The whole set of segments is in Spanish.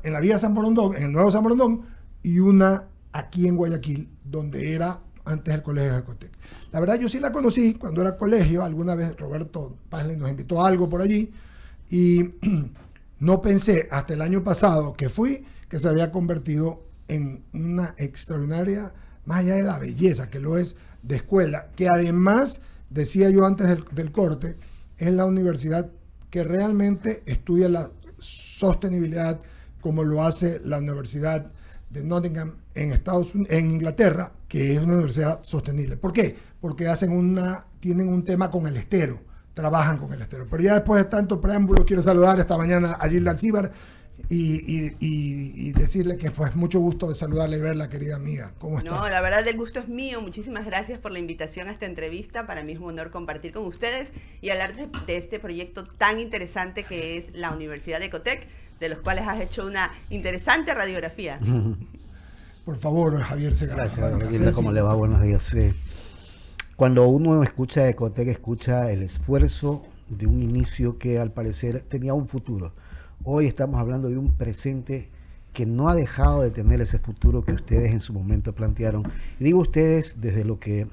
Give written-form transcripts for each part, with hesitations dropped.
en la vía San Borondón, en el nuevo San Borondón, y una aquí en Guayaquil, donde era antes el colegio de Ecotec. La verdad, yo sí la conocí cuando era colegio. Alguna vez Roberto Pazley nos invitó a algo por allí, y no pensé hasta el año pasado que fui, que se había convertido en una extraordinaria, más allá de la belleza que lo es, de escuela, que además, decía yo antes del corte, es la universidad que realmente estudia la sostenibilidad como lo hace la Universidad de Nottingham en Inglaterra, que es una universidad sostenible. ¿Por qué? Porque tienen un tema con el estero, trabajan con el estero. Pero ya después de tanto preámbulo, quiero saludar esta mañana a Gilda Alcíbar y decirle que pues mucho gusto de saludarla y verla, querida amiga. ¿Cómo estás? No, la verdad el gusto es mío. Muchísimas gracias por la invitación a esta entrevista. Para mí es un honor compartir con ustedes y hablar de este proyecto tan interesante que es la Universidad de Ecotec, de los cuales has hecho una interesante radiografía. Por favor, Javier Segarra. Gracias, ¿cómo le va? Buenos días. Sí. Cuando uno escucha Ecotec, escucha el esfuerzo de un inicio que al parecer tenía un futuro. Hoy estamos hablando de un presente que no ha dejado de tener ese futuro que ustedes en su momento plantearon. Y digo ustedes desde lo que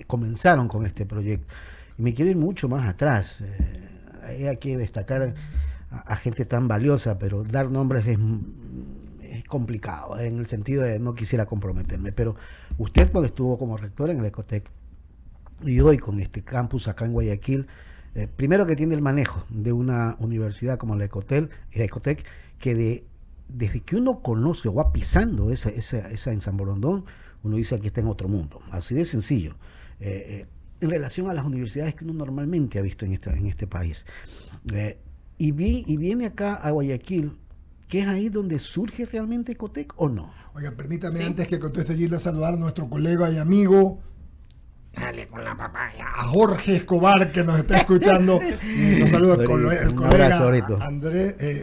comenzaron con este proyecto. Y me quiero ir mucho más atrás. Hay que destacar a gente tan valiosa, pero dar nombres es complicado, en el sentido de no quisiera comprometerme. Pero usted, cuando estuvo como rector en el Ecotec y hoy con este campus acá en Guayaquil, primero que tiene el manejo de una universidad como la Ecotec, que desde que uno conoce o va pisando esa en San Borondón, uno dice aquí está en otro mundo, así de sencillo, en relación a las universidades que uno normalmente ha visto en este país. Y viene acá a Guayaquil, que es ahí donde surge realmente Ecotec, ¿o no? Oiga, permítame, ¿sí?, antes que conteste Gilda, saludar a nuestro colega y amigo, dale con la papaya, a Jorge Escobar, que nos está escuchando. Y nos saluda el colega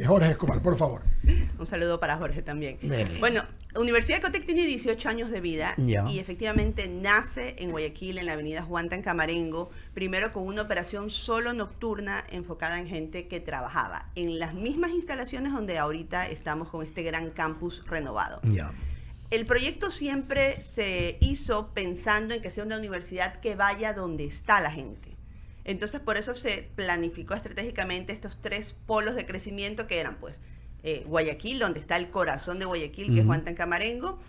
Jorge Escobar, por favor. Un saludo para Jorge también. Bueno, Universidad Ecotec tiene 18 años de vida y efectivamente nace en Guayaquil, en la avenida Juan Tancamarengo, primero con una operación solo nocturna enfocada en gente que trabajaba en las mismas instalaciones donde ahorita estamos con este gran campus renovado. El proyecto siempre se hizo pensando en que sea una universidad que vaya donde está la gente. Entonces, por eso se planificó estratégicamente estos 3 polos de crecimiento que eran, pues, Guayaquil, donde está el corazón de Guayaquil, que es Juan Tancamarengo,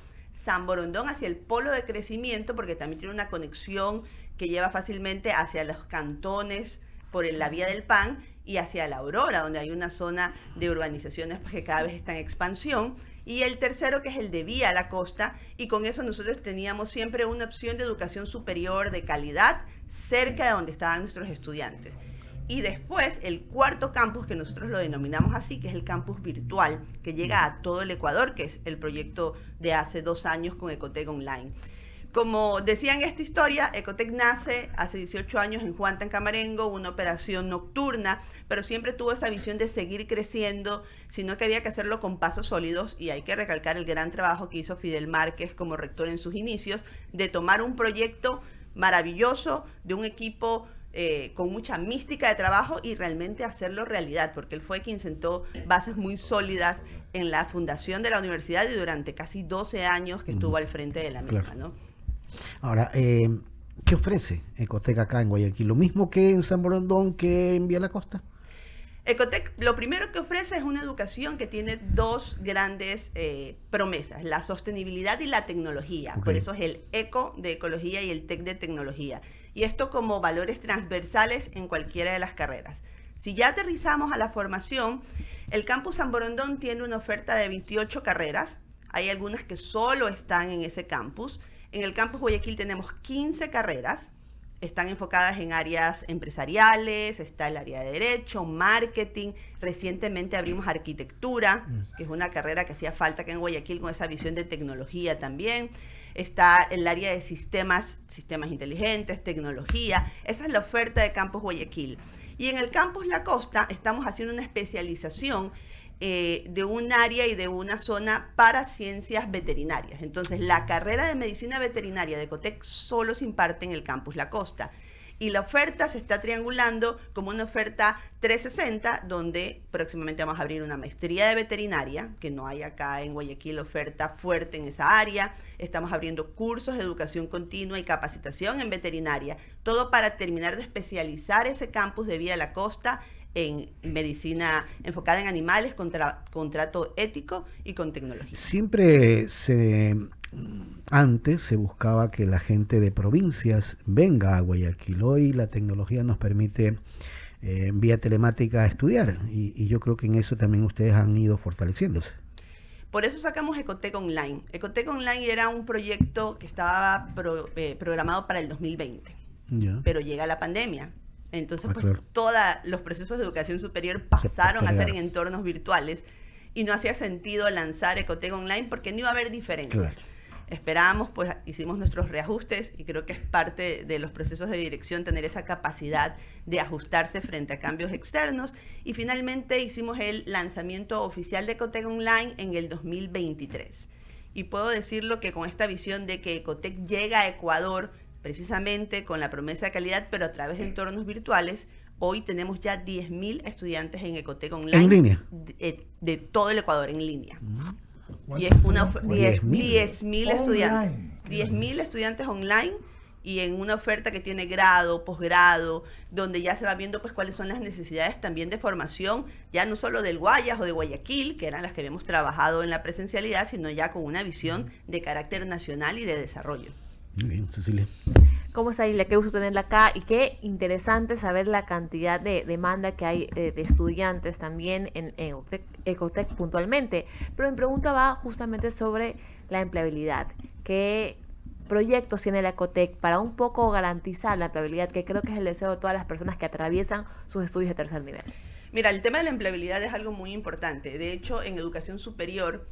San Borondón hacia el polo de crecimiento, porque también tiene una conexión que lleva fácilmente hacia los cantones por la vía del Pan y hacia la Aurora, donde hay una zona de urbanizaciones que cada vez está en expansión. Y el tercero, que es el de vía a la costa, y con eso nosotros teníamos siempre una opción de educación superior de calidad cerca de donde estaban nuestros estudiantes. Y después el cuarto campus, que nosotros lo denominamos así, que es el campus virtual, que llega a todo el Ecuador, que es el proyecto de hace 2 años con Ecotec Online. Como decía en esta historia, Ecotec nace hace 18 años en Juan Tancamarengo, una operación nocturna, pero siempre tuvo esa visión de seguir creciendo, sino que había que hacerlo con pasos sólidos, y hay que recalcar el gran trabajo que hizo Fidel Márquez como rector en sus inicios, de tomar un proyecto maravilloso de un equipo con mucha mística de trabajo y realmente hacerlo realidad, porque él fue quien sentó bases muy sólidas en la fundación de la universidad y durante casi 12 años que estuvo al frente de la misma, ¿no? Ahora, ¿qué ofrece Ecotec acá en Guayaquil? ¿Lo mismo que en San Borondón, que en Vía la Costa? Ecotec lo primero que ofrece es una educación que tiene 2 grandes promesas, la sostenibilidad y la tecnología. Por eso es el ECO de ecología y el TEC de tecnología. Y esto como valores transversales en cualquiera de las carreras. Si ya aterrizamos a la formación, el campus San Borondón tiene una oferta de 28 carreras. Hay algunas que solo están en ese campus. En el campus Guayaquil tenemos 15 carreras, están enfocadas en áreas empresariales, está el área de Derecho, Marketing, recientemente abrimos Arquitectura, que es una carrera que hacía falta acá en Guayaquil con esa visión de tecnología también, está el área de sistemas inteligentes, tecnología, esa es la oferta de Campus Guayaquil. Y en el Campus La Costa estamos haciendo una especialización de un área y de una zona para ciencias veterinarias. Entonces, la carrera de medicina veterinaria de Ecotec solo se imparte en el Campus La Costa. Y la oferta se está triangulando como una oferta 360, donde próximamente vamos a abrir una maestría de veterinaria, que no hay acá en Guayaquil oferta fuerte en esa área. Estamos abriendo cursos de educación continua y capacitación en veterinaria, todo para terminar de especializar ese campus de Vía de la Costa en medicina enfocada en animales, con trato ético y con tecnología. Antes se buscaba que la gente de provincias venga a Guayaquil. Hoy la tecnología nos permite vía telemática estudiar y yo creo que en eso también ustedes han ido fortaleciéndose. Por eso sacamos Ecotec Online. Ecotec Online era un proyecto que estaba programado para el 2020, pero llega la pandemia. Entonces, pues claro, todos los procesos de educación superior pasaron a ser en entornos virtuales y no hacía sentido lanzar Ecotec Online porque no iba a haber diferencia. Claro. Esperábamos, pues hicimos nuestros reajustes y creo que es parte de los procesos de dirección tener esa capacidad de ajustarse frente a cambios externos, y finalmente hicimos el lanzamiento oficial de Ecotec Online en el 2023. Y puedo decirlo que con esta visión de que Ecotec llega a Ecuador precisamente con la promesa de calidad, pero a través de entornos virtuales, hoy tenemos ya 10.000 estudiantes en Ecotec Online. ¿En línea? De todo el Ecuador en línea. Y es una 10.000 estudiantes. 10.000 estudiantes online, y en una oferta que tiene grado, posgrado, donde ya se va viendo pues cuáles son las necesidades también de formación, ya no solo del Guayas o de Guayaquil, que eran las que habíamos trabajado en la presencialidad, sino ya con una visión de carácter nacional y de desarrollo. Muy bien, Cecilia. ¿Cómo está, Ilia? Qué gusto tenerla acá y qué interesante saber la cantidad de demanda que hay de estudiantes también en Ecotec puntualmente. Pero mi pregunta va justamente sobre la empleabilidad. ¿Qué proyectos tiene la Ecotec para un poco garantizar la empleabilidad, que creo que es el deseo de todas las personas que atraviesan sus estudios de tercer nivel? Mira, el tema de la empleabilidad es algo muy importante. De hecho, en educación superior,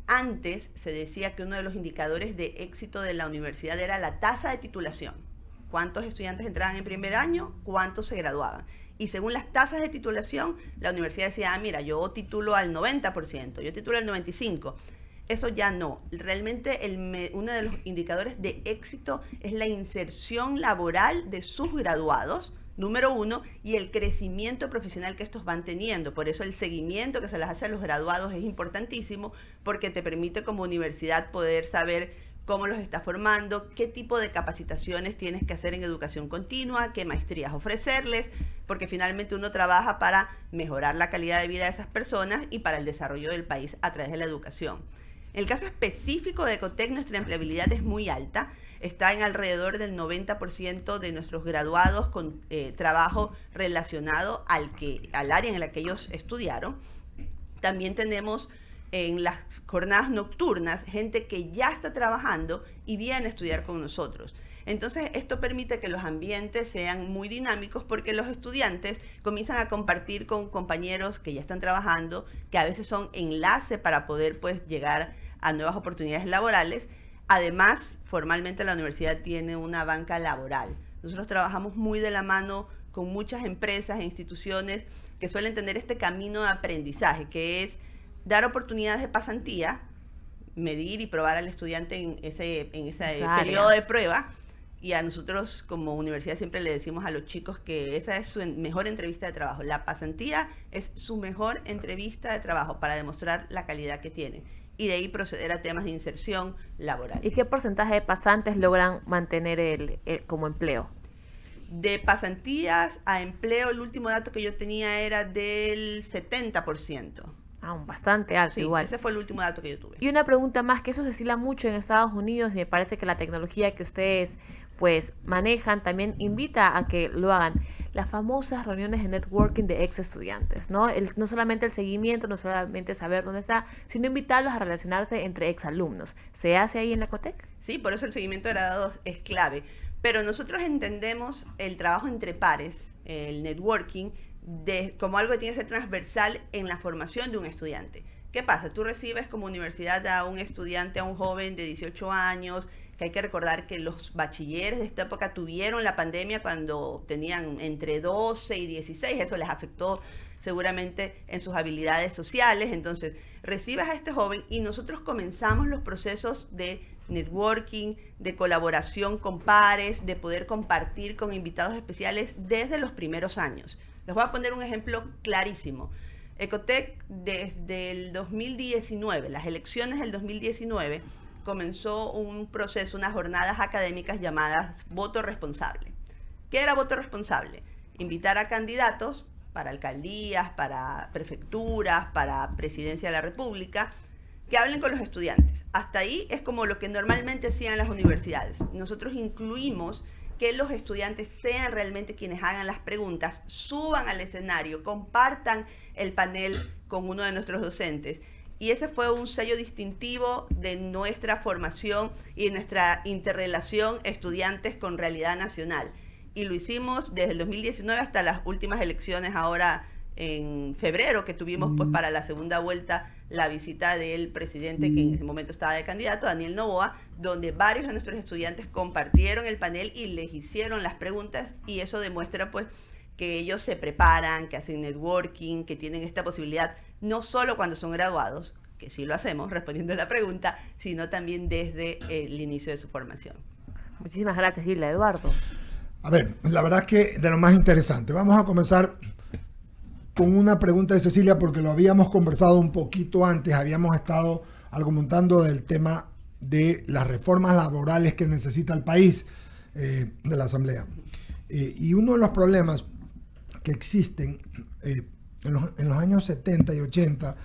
antes se decía que uno de los indicadores de éxito de la universidad era la tasa de titulación. ¿Cuántos estudiantes entraban en primer año? ¿Cuántos se graduaban? Y según las tasas de titulación, la universidad decía, mira, yo titulo al 90%, yo titulo al 95%. Eso ya no. Realmente uno de los indicadores de éxito es la inserción laboral de sus graduados, número uno, y el crecimiento profesional que estos van teniendo. Por eso el seguimiento que se les hace a los graduados es importantísimo, porque te permite como universidad poder saber cómo los estás formando, qué tipo de capacitaciones tienes que hacer en educación continua, qué maestrías ofrecerles, porque finalmente uno trabaja para mejorar la calidad de vida de esas personas y para el desarrollo del país a través de la educación. En el caso específico de Ecotec, nuestra empleabilidad es muy alta. Está en alrededor del 90% de nuestros graduados con trabajo relacionado al área en la que ellos estudiaron. También tenemos en las jornadas nocturnas gente que ya está trabajando y viene a estudiar con nosotros. Entonces, esto permite que los ambientes sean muy dinámicos, porque los estudiantes comienzan a compartir con compañeros que ya están trabajando, que a veces son enlace para poder pues llegar a nuevas oportunidades laborales. Además, formalmente la universidad tiene una banca laboral. Nosotros trabajamos muy de la mano con muchas empresas e instituciones que suelen tener este camino de aprendizaje, que es dar oportunidades de pasantía, medir y probar al estudiante en ese periodo de prueba. Y a nosotros como universidad siempre le decimos a los chicos que esa es su mejor entrevista de trabajo. La pasantía es su mejor entrevista de trabajo para demostrar la calidad que tienen. Y de ahí proceder a temas de inserción laboral. ¿Y qué porcentaje de pasantes logran mantener como empleo? De pasantías a empleo, el último dato que yo tenía era del 70%. Bastante alto, sí, igual. Ese fue el último dato que yo tuve. Y una pregunta más, que eso se estila mucho en Estados Unidos, y me parece que la tecnología que ustedes pues manejan también invita a que lo hagan. Las famosas reuniones de networking de ex estudiantes, ¿no? No solamente el seguimiento, no solamente saber dónde está, sino invitarlos a relacionarse entre ex alumnos. ¿Se hace ahí en la Ecotec? Sí, por eso el seguimiento de graduados es clave. Pero nosotros entendemos el trabajo entre pares, el networking, como algo que tiene que ser transversal en la formación de un estudiante. ¿Qué pasa? Tú recibes como universidad a un estudiante, a un joven de 18 años, que hay que recordar que los bachilleres de esta época tuvieron la pandemia cuando tenían entre 12 y 16, eso les afectó seguramente en sus habilidades sociales. Entonces, recibes a este joven y nosotros comenzamos los procesos de networking, de colaboración con pares, de poder compartir con invitados especiales desde los primeros años. Les voy a poner un ejemplo clarísimo. Ecotec desde el 2019, las elecciones del 2019, comenzó un proceso, unas jornadas académicas llamadas Voto Responsable. ¿Qué era Voto Responsable? Invitar a candidatos para alcaldías, para prefecturas, para presidencia de la República, que hablen con los estudiantes. Hasta ahí es como lo que normalmente hacían las universidades. Nosotros incluimos que los estudiantes sean realmente quienes hagan las preguntas, suban al escenario, compartan el panel con uno de nuestros docentes. Y ese fue un sello distintivo de nuestra formación y de nuestra interrelación estudiantes con realidad nacional. Y lo hicimos desde el 2019 hasta las últimas elecciones ahora en febrero, que tuvimos pues para la segunda vuelta la visita del presidente, que en ese momento estaba de candidato, Daniel Noboa, donde varios de nuestros estudiantes compartieron el panel y les hicieron las preguntas, y eso demuestra pues que ellos se preparan, que hacen networking, que tienen esta posibilidad, no solo cuando son graduados, que sí lo hacemos respondiendo a la pregunta, sino también desde el inicio de su formación. Muchísimas gracias, Gilda. Eduardo. A ver, la verdad que de lo más interesante. Vamos a comenzar con una pregunta de Cecilia, porque lo habíamos conversado un poquito antes, habíamos estado argumentando del tema de las reformas laborales que necesita el país, de la Asamblea. Y uno de los problemas que existen en los años 70 y 80,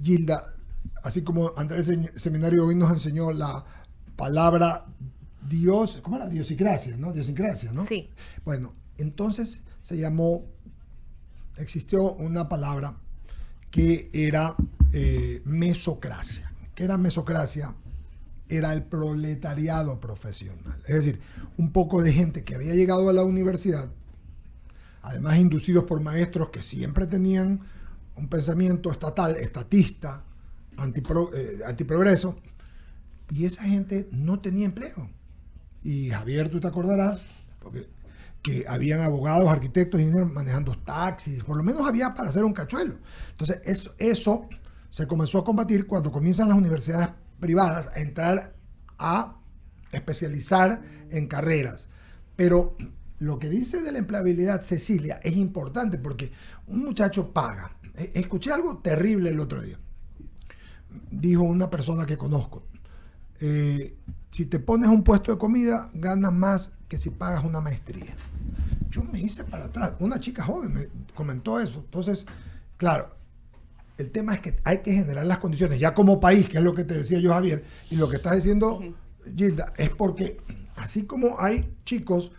Gilda, así como Andrés Seminario hoy nos enseñó la palabra Dios, ¿cómo era? Diosincrasia, ¿no? Diosincrasia, ¿no? Sí. Bueno, entonces existió una palabra que era mesocracia. ¿Qué era mesocracia? Era el proletariado profesional. Es decir, un poco de gente que había llegado a la universidad, además inducidos por maestros que siempre tenían un pensamiento estatal, estatista, antiprogreso, y esa gente no tenía empleo. Y Javier, tú te acordarás, porque que habían abogados, arquitectos, ingenieros manejando taxis, por lo menos había para hacer un cachuelo. Entonces, eso se comenzó a combatir cuando comienzan las universidades privadas a entrar a especializar en carreras. Pero lo que dice de la empleabilidad Cecilia es importante, porque un muchacho paga. Escuché algo terrible el otro día. Dijo una persona que conozco, si te pones un puesto de comida, ganas más que si pagas una maestría. Yo me hice para atrás. Una chica joven me comentó eso. Entonces, claro, el tema es que hay que generar las condiciones, ya como país, que es lo que te decía yo, Javier, y lo que estás diciendo, Gilda, es porque así como hay chicos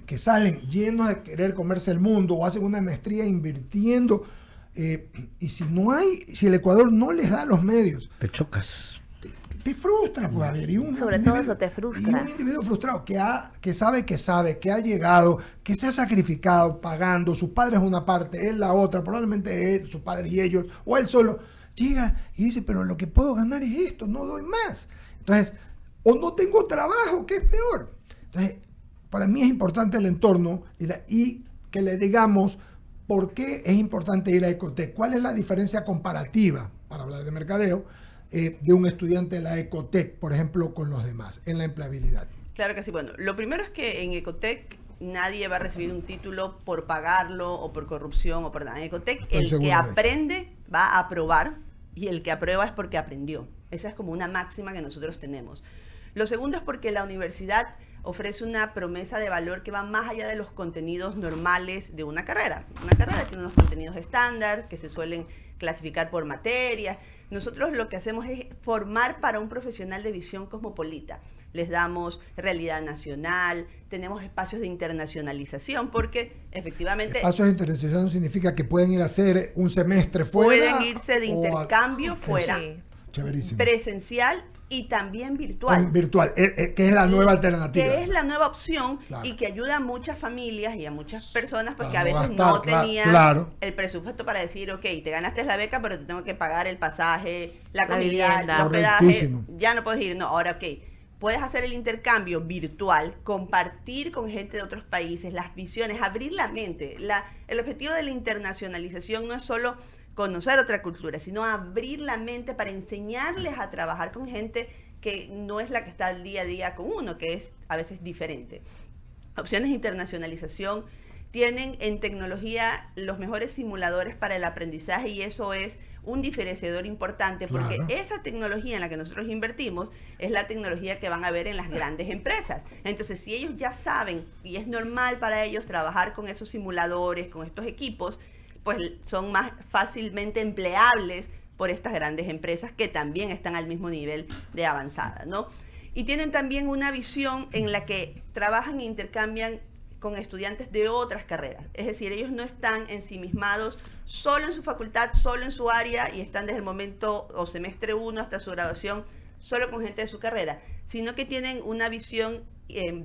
que salen llenos de querer comerse el mundo o hacen una maestría invirtiendo, y si el Ecuador no les da los medios, te chocas. Te frustra, pues, Javier. Sobre todo eso te frustra. Y un individuo frustrado que sabe, que ha llegado, que se ha sacrificado pagando, su padre es una parte, él la otra, probablemente él, su padre y ellos, o él solo, llega y dice, pero lo que puedo ganar es esto, no doy más. Entonces, o no tengo trabajo, que es peor. Entonces, para mí es importante el entorno y que le digamos por qué es importante ir a Ecotec, cuál es la diferencia comparativa, para hablar de mercadeo, de un estudiante de la Ecotec, por ejemplo, con los demás, en la empleabilidad. Claro que sí. Bueno, lo primero es que en Ecotec nadie va a recibir un título por pagarlo o por corrupción o por nada. En Ecotec el que aprende va a aprobar, y el que aprueba es porque aprendió. Esa es como una máxima que nosotros tenemos. Lo segundo es porque la universidad ofrece una promesa de valor que va más allá de los contenidos normales de una carrera. Una carrera tiene unos contenidos estándar que se suelen clasificar por materias. Nosotros lo que hacemos es formar para un profesional de visión cosmopolita. Les damos realidad nacional, tenemos espacios de internacionalización, porque efectivamente... Espacios de internacionalización significa que pueden ir a hacer un semestre fuera. Pueden irse de intercambio fuera, chéverísimo, presencial y también virtual. Virtual, que es la nueva alternativa. Que es la nueva opción, claro, y que ayuda a muchas familias y a muchas personas porque a veces no tenían el presupuesto para decir, ok, te ganaste la beca, pero te tengo que pagar el pasaje, la comida, el hospedaje, ya no puedes ir. No, ahora ok, puedes hacer el intercambio virtual, compartir con gente de otros países las visiones, abrir la mente. El objetivo de la internacionalización no es solo conocer otra cultura, sino abrir la mente para enseñarles a trabajar con gente que no es la que está al día a día con uno, que es a veces diferente. Opciones de internacionalización tienen en tecnología los mejores simuladores para el aprendizaje, y eso es un diferenciador importante, porque claro, esa tecnología en la que nosotros invertimos es la tecnología que van a ver en las grandes empresas. Entonces, si ellos ya saben, y es normal para ellos trabajar con esos simuladores, con estos equipos, pues son más fácilmente empleables por estas grandes empresas que también están al mismo nivel de avanzada, ¿no? Y tienen también una visión en la que trabajan e intercambian con estudiantes de otras carreras. Es decir, ellos no están ensimismados solo en su facultad, solo en su área, y están desde el momento o semestre 1 hasta su graduación solo con gente de su carrera, sino que tienen una visión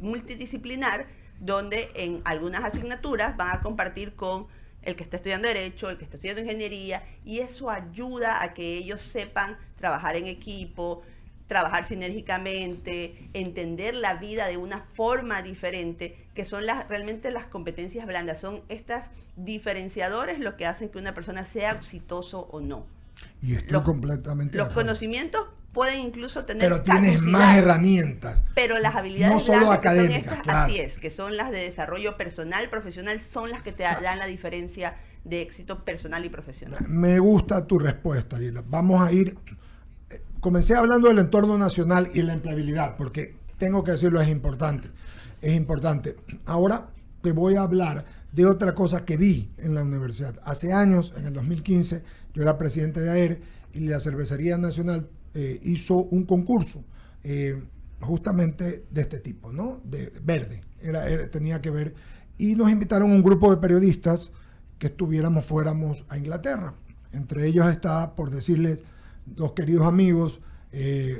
multidisciplinar, donde en algunas asignaturas van a compartir con el que está estudiando Derecho, el que está estudiando Ingeniería, y eso ayuda a que ellos sepan trabajar en equipo, trabajar sinérgicamente, entender la vida de una forma diferente, que son realmente las competencias blandas, son estas diferenciadores lo que hacen que una persona sea exitoso o no. Y estoy completamente de Los acuerdo. Conocimientos pueden incluso tener Pero tienes caducidad, más herramientas. pero las habilidades no solo blandas que son académicas, estas, claro. así es, que son las de desarrollo personal, profesional, son las que te dan la diferencia de éxito personal y profesional. Me gusta tu respuesta, Lila. Vamos a ir... Comencé hablando del entorno nacional y la empleabilidad, porque tengo que decirlo, es importante. Es importante. Ahora te voy a hablar de otra cosa que vi en la universidad. Hace años, en el 2015, yo era presidente de AER y la Cervecería Nacional hizo un concurso justamente de este tipo, ¿no? De verde. Tenía que ver. Y nos invitaron un grupo de periodistas que fuéramos a Inglaterra. Entre ellos está, por decirles, dos queridos amigos,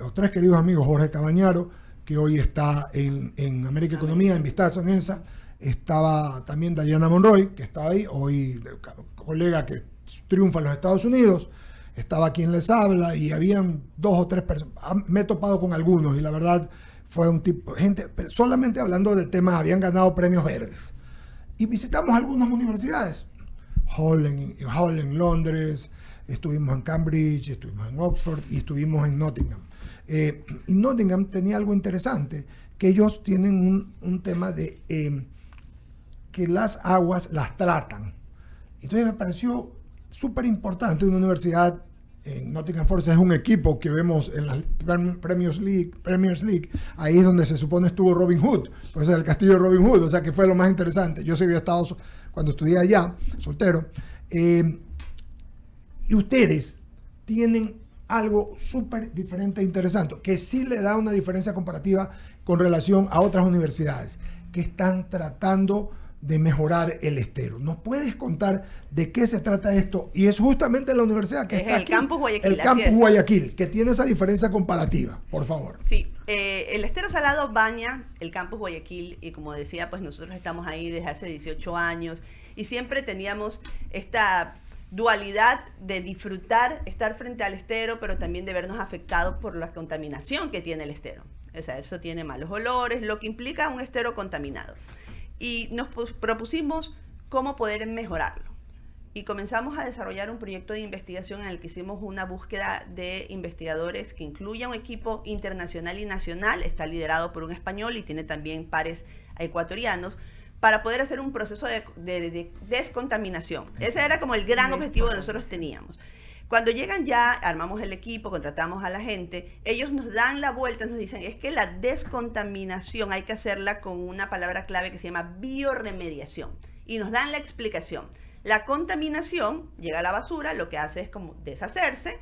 o tres queridos amigos, Jorge Cabañaro, que hoy está en América Economía, en Vistazo, en ENSA. Estaba también Diana Monroy, que estaba ahí, hoy colega que triunfa en los Estados Unidos. Estaba quien les habla, y habían dos o tres personas. Me he topado con algunos, y la verdad fue un tipo, gente, solamente hablando de temas, habían ganado premios verdes. Y visitamos algunas universidades. Hull en Londres, estuvimos en Cambridge, estuvimos en Oxford y estuvimos en Nottingham. Y Nottingham tenía algo interesante, que ellos tienen un tema de que las aguas las tratan. Entonces me pareció súper importante. Una universidad en Nottingham Forest es un equipo que vemos en la Premiers League. Ahí es donde se supone estuvo Robin Hood, pues el castillo de Robin Hood, o sea que fue lo más interesante. Yo sí había estado cuando estudié allá, soltero. Y ustedes tienen algo súper diferente e interesante, que sí le da una diferencia comparativa con relación a otras universidades que están tratando de mejorar el estero. ¿Nos puedes contar de qué se trata esto? Y es justamente la universidad que está el aquí, Campus Guayaquil. El Campus Guayaquil, que tiene esa diferencia comparativa, por favor. Sí, el estero salado baña el Campus Guayaquil, y como decía, pues nosotros estamos ahí desde hace 18 años y siempre teníamos esta dualidad de disfrutar, estar frente al estero, pero también de vernos afectados por la contaminación que tiene el estero. O sea, eso tiene malos olores, lo que implica un estero contaminado. Y nos propusimos cómo poder mejorarlo. Y comenzamos a desarrollar un proyecto de investigación en el que hicimos una búsqueda de investigadores que incluya un equipo internacional y nacional, está liderado por un español y tiene también pares ecuatorianos, para poder hacer un proceso de descontaminación. Ese era como el gran objetivo que nosotros teníamos. Cuando llegan ya, armamos el equipo, contratamos a la gente, ellos nos dan la vuelta, nos dicen, es que la descontaminación hay que hacerla con una palabra clave que se llama bioremediación. Y nos dan la explicación. La contaminación llega a la basura, lo que hace es como deshacerse,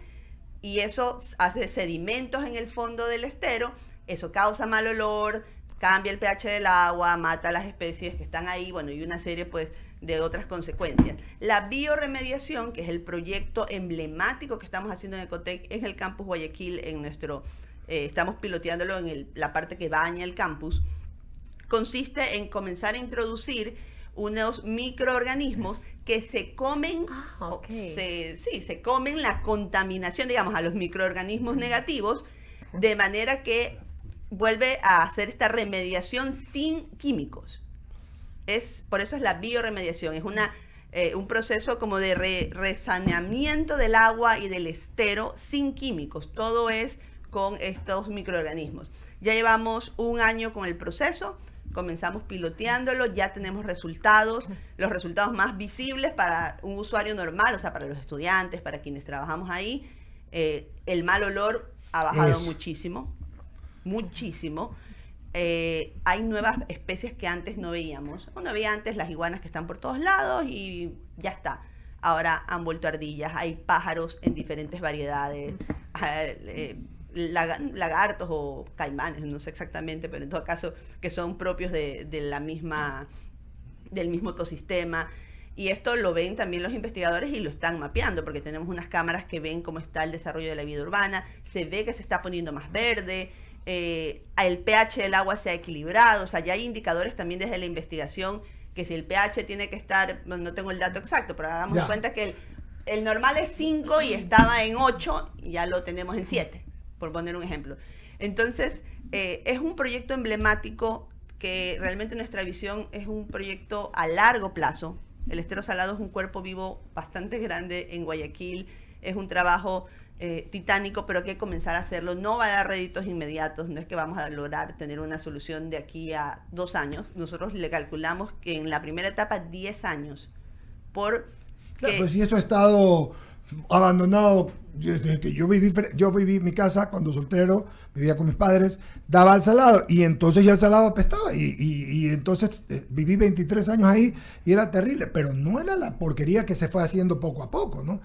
y eso hace sedimentos en el fondo del estero, eso causa mal olor, cambia el pH del agua, mata a las especies que están ahí, bueno, y una serie pues de otras consecuencias. La bioremediación, que es el proyecto emblemático que estamos haciendo en Ecotec, en el Campus Guayaquil, estamos piloteándolo en la parte que baña el campus, consiste en comenzar a introducir unos microorganismos que se comen, se comen la contaminación, digamos, a los microorganismos negativos, de manera que vuelve a hacer esta remediación sin químicos. Por eso es la bioremediación, es un proceso como de resaneamiento del agua y del estero sin químicos. Todo es con estos microorganismos. Ya llevamos 1 año con el proceso, comenzamos piloteándolo, ya tenemos resultados, los resultados más visibles para un usuario normal, o sea, para los estudiantes, para quienes trabajamos ahí. El mal olor ha bajado muchísimo. Hay nuevas especies que antes no veíamos. Uno veía antes las iguanas que están por todos lados y ya está. Ahora han vuelto ardillas, hay pájaros en diferentes variedades, lagartos o caimanes, no sé exactamente, pero en todo caso que son propios del mismo ecosistema. Y esto lo ven también los investigadores y lo están mapeando, porque tenemos unas cámaras que ven cómo está el desarrollo de la vida urbana, se ve que se está poniendo más verde, el pH del agua se ha equilibrado, o sea, ya hay indicadores también desde la investigación que si el pH tiene que estar, no tengo el dato exacto, pero hagamos de cuenta que el normal es 5 y estaba en 8, y ya lo tenemos en 7, por poner un ejemplo. Entonces, es un proyecto emblemático que realmente nuestra visión es un proyecto a largo plazo. El estero salado es un cuerpo vivo bastante grande en Guayaquil, es un trabajo titánico, pero hay que comenzar a hacerlo. No va a dar réditos inmediatos, no es que vamos a lograr tener una solución de aquí a 2 años. Nosotros le calculamos que en la primera etapa 10 años. Claro, pues si eso ha estado abandonado desde que yo viví mi casa cuando soltero, vivía con mis padres, daba al salado y entonces ya el salado apestaba y entonces viví 23 años ahí y era terrible, pero no era la porquería que se fue haciendo poco a poco, ¿no?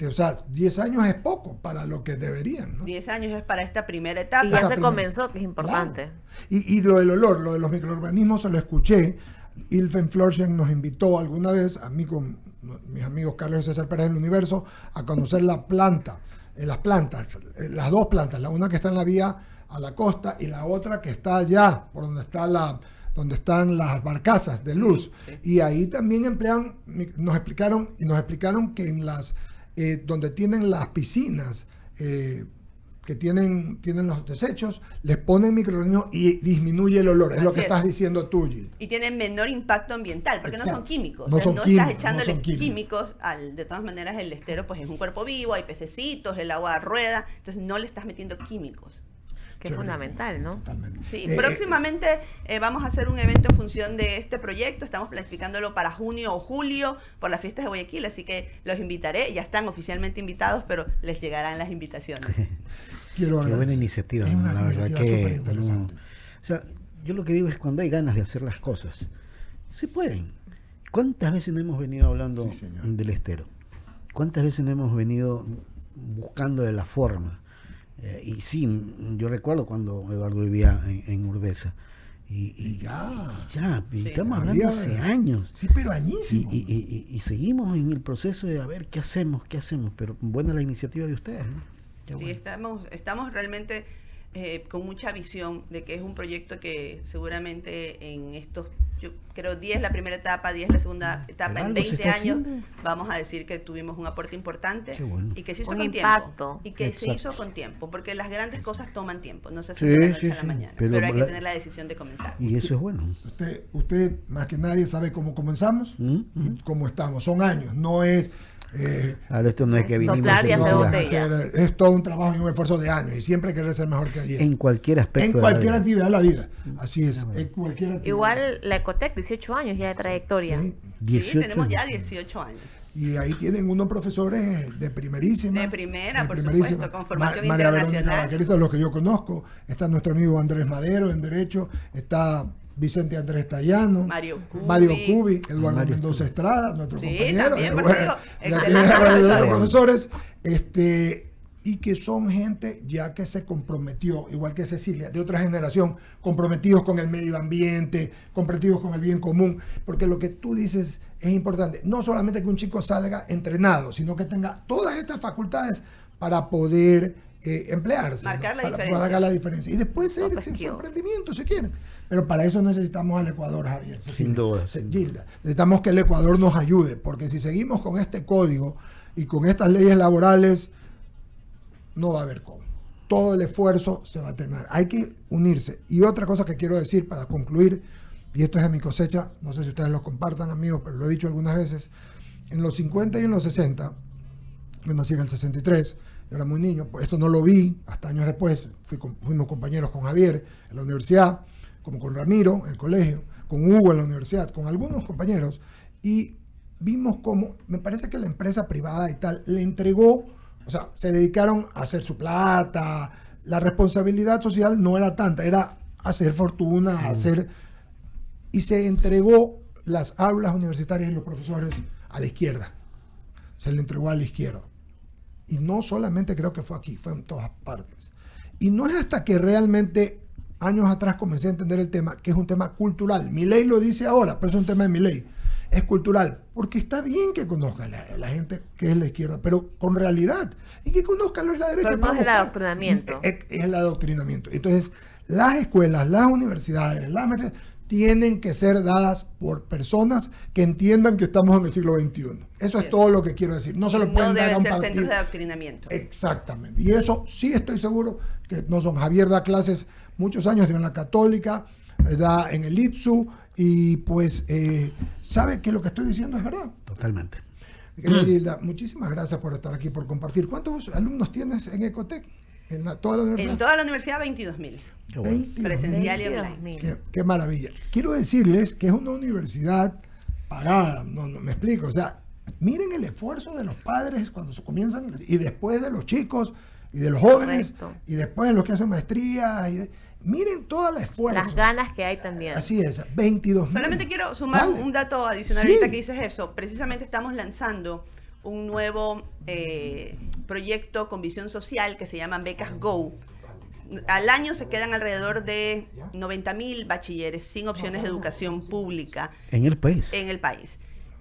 O sea, 10 años es poco para lo que deberían, ¿no? 10 años es para esta primera etapa. Y ya se comenzó, que es importante. Claro. Y lo del olor, lo de los microorganismos, se lo escuché. Ilfen Florschen nos invitó alguna vez, a mí con mis amigos Carlos y César Pérez del Universo, a conocer las plantas, las 2 plantas, la una que está en la vía a la costa y la otra que está allá, por donde están las barcazas de luz. Sí. Y ahí también nos explicaron que en donde tienen las piscinas, que tienen los desechos, les ponen microorganismos y disminuye el olor. Es lo que estás diciendo tú, Gil. Y tienen menor impacto ambiental, porque no son químicos. No estás echándole químicos. De todas maneras, el estero pues es un cuerpo vivo, hay pececitos, el agua rueda, entonces no le estás metiendo químicos. Que es fundamental, ¿no? Totalmente. Sí, próximamente vamos a hacer un evento en función de este proyecto. Estamos planificándolo para junio o julio por las fiestas de Guayaquil, así que los invitaré. Ya están oficialmente invitados, pero les llegarán las invitaciones. Qué buena iniciativa. Es una iniciativa súper interesante. O sea, yo lo que digo es cuando hay ganas de hacer las cosas, se pueden. ¿Cuántas veces no hemos venido hablando del estero? ¿Cuántas veces no hemos venido buscando de la forma? Y sí, yo recuerdo cuando Eduardo vivía en Urdesa. Y estamos hablando hace años. Sí, pero añísimo. Y seguimos en el proceso de a ver qué hacemos, pero buena la iniciativa de ustedes, ¿no? Sí, estamos realmente con mucha visión de que es un proyecto que seguramente en estos, yo creo 10 la primera etapa, 10 la segunda etapa, en 20 años vamos a decir que tuvimos un aporte importante y que se hizo con tiempo. Y que se hizo con tiempo, porque las grandes cosas toman tiempo, no se hace de la noche a la mañana, pero hay que tener la decisión de comenzar. Y eso es bueno. Usted más que nadie sabe cómo comenzamos y cómo estamos, son años, no es... esto no es que vinimos es todo un trabajo y un esfuerzo de años y siempre querer ser mejor que ayer en cualquier aspecto, en cualquier actividad de la vida, así es, en cualquier actividad. Igual la Ecotec, 18 años ya de trayectoria. Sí, tenemos ya 18 años y ahí tienen unos profesores de primerísima, por supuesto, con formación internacional. María Verónica Vaquerizo, los que yo conozco, está nuestro amigo Andrés Madero en Derecho, está Vicente Andrés Tallano, Mario Cubi, Eduardo Mendoza Estrada, nuestro compañero, profesores, y que son gente ya que se comprometió, igual que Cecilia, de otra generación, comprometidos con el medio ambiente, comprometidos con el bien común, porque lo que tú dices es importante, no solamente que un chico salga entrenado, sino que tenga todas estas facultades para poder emplearse, marcar la diferencia y después seguir sin su emprendimiento si quieren, pero para eso necesitamos al Ecuador, Javier, sin duda, Gilda, necesitamos que el Ecuador nos ayude, porque si seguimos con este código y con estas leyes laborales no va a haber cómo. todo el esfuerzo se va a terminar. Hay que unirse. Y otra cosa que quiero decir para concluir, y esto es de mi cosecha, no sé si ustedes lo compartan, amigos, pero lo he dicho algunas veces, en los 50 y en los 60, yo nací en el 63, yo era muy niño, pues esto no lo vi hasta años después, fuimos compañeros con Javier en la universidad, como con Ramiro en el colegio, con Hugo en la universidad, con algunos compañeros, y vimos cómo, me parece que la empresa privada y tal, le entregó, o sea, se dedicaron a hacer su plata, la responsabilidad social no era tanta, era hacer fortuna, hacer... Y se entregó las aulas universitarias y los profesores a la izquierda. Se le entregó a la izquierda. Y no solamente creo que fue aquí, fue en todas partes. Y no es hasta que realmente, años atrás, comencé a entender el tema, que es un tema cultural. Milei lo dice ahora, pero es un tema de Milei. Es cultural, porque está bien que conozca la gente que es la izquierda, pero con realidad. Y que conozca lo es la derecha. Pero no es el adoctrinamiento. Es el adoctrinamiento. Entonces, las escuelas, las universidades, las maestrías, tienen que ser dadas por personas que entiendan que estamos en el siglo XXI. Eso es todo lo que quiero decir. No se lo pueden dar a un partido. Centros de adoctrinamiento. Exactamente. Y eso sí estoy seguro que no son. Javier da clases muchos años, dio en la Católica, da en el ITSU, y pues sabe que lo que estoy diciendo es verdad. Totalmente. Gilda, muchísimas gracias por estar aquí, por compartir. ¿Cuántos alumnos tienes en Ecotec? ¿Toda la universidad? En toda la universidad, 22.000. Bueno. Presencial y online. Qué maravilla. Quiero decirles que es una universidad pagada, no me explico. O sea, miren el esfuerzo de los padres cuando se comienzan, y después de los chicos, y de los jóvenes, Correcto. y después de los que hacen maestría. Miren todo el esfuerzo. Las ganas que hay también. Así es, 22.000. Solamente quiero sumar un dato adicional Sí. ahorita que dices eso. Precisamente estamos lanzando un nuevo proyecto con visión social que se llama Becas Go. Al año se quedan alrededor de 90.000 bachilleres sin opciones de educación pública En el país. en el país.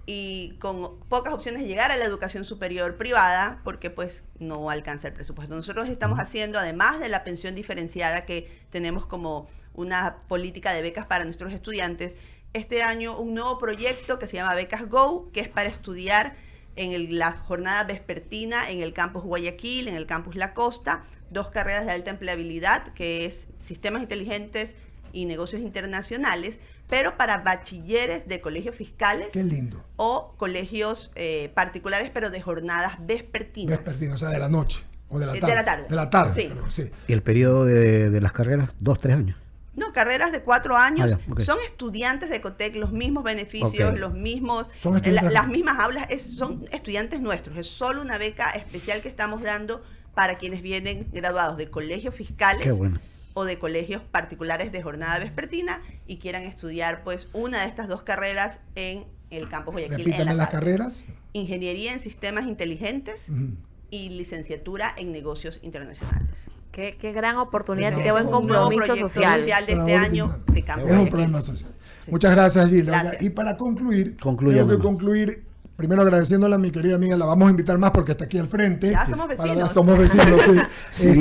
Y con pocas opciones de llegar a la educación superior privada, porque pues no alcanza el presupuesto. Nosotros estamos haciendo, además de la pensión diferenciada que tenemos como una política de becas para nuestros estudiantes, este año un nuevo proyecto que se llama Becas Go, que es para estudiar en la jornada vespertina en el campus Guayaquil, en el campus La Costa, 2 carreras de alta empleabilidad, que es Sistemas Inteligentes y Negocios Internacionales, pero para bachilleres de colegios fiscales. Qué lindo. O colegios particulares, pero de jornadas vespertinas. Vespertino, o sea, de la noche o de la tarde. De la tarde. De la tarde, Sí. perdón, sí. ¿Y el periodo de las carreras? 2-3 años. No, carreras de 4 años. Ah, ya, ok. Son estudiantes de Ecotec, los mismos beneficios, Ok. los mismos, Son estudiantes. las mismas aulas, son estudiantes nuestros. Es solo una beca especial que estamos dando para quienes vienen graduados de colegios fiscales. Qué bueno. O de colegios particulares de jornada vespertina y quieran estudiar pues una de estas 2 carreras en el campus Guayaquil. Repítame las tarde. carreras. Ingeniería en Sistemas Inteligentes y licenciatura en Negocios Internacionales. Qué gran oportunidad Qué y qué buen un nuevo compromiso proyecto social. de este año de Campus Es un Guayaquil. problema social. Muchas gracias, Gilda. Gracias. Oiga, y para concluir, Concluyame, tengo que ¿no? concluir primero agradeciéndole a mi querida amiga, la vamos a invitar más porque está aquí al frente. Ya somos vecinos. Somos vecinos, sí. Sí.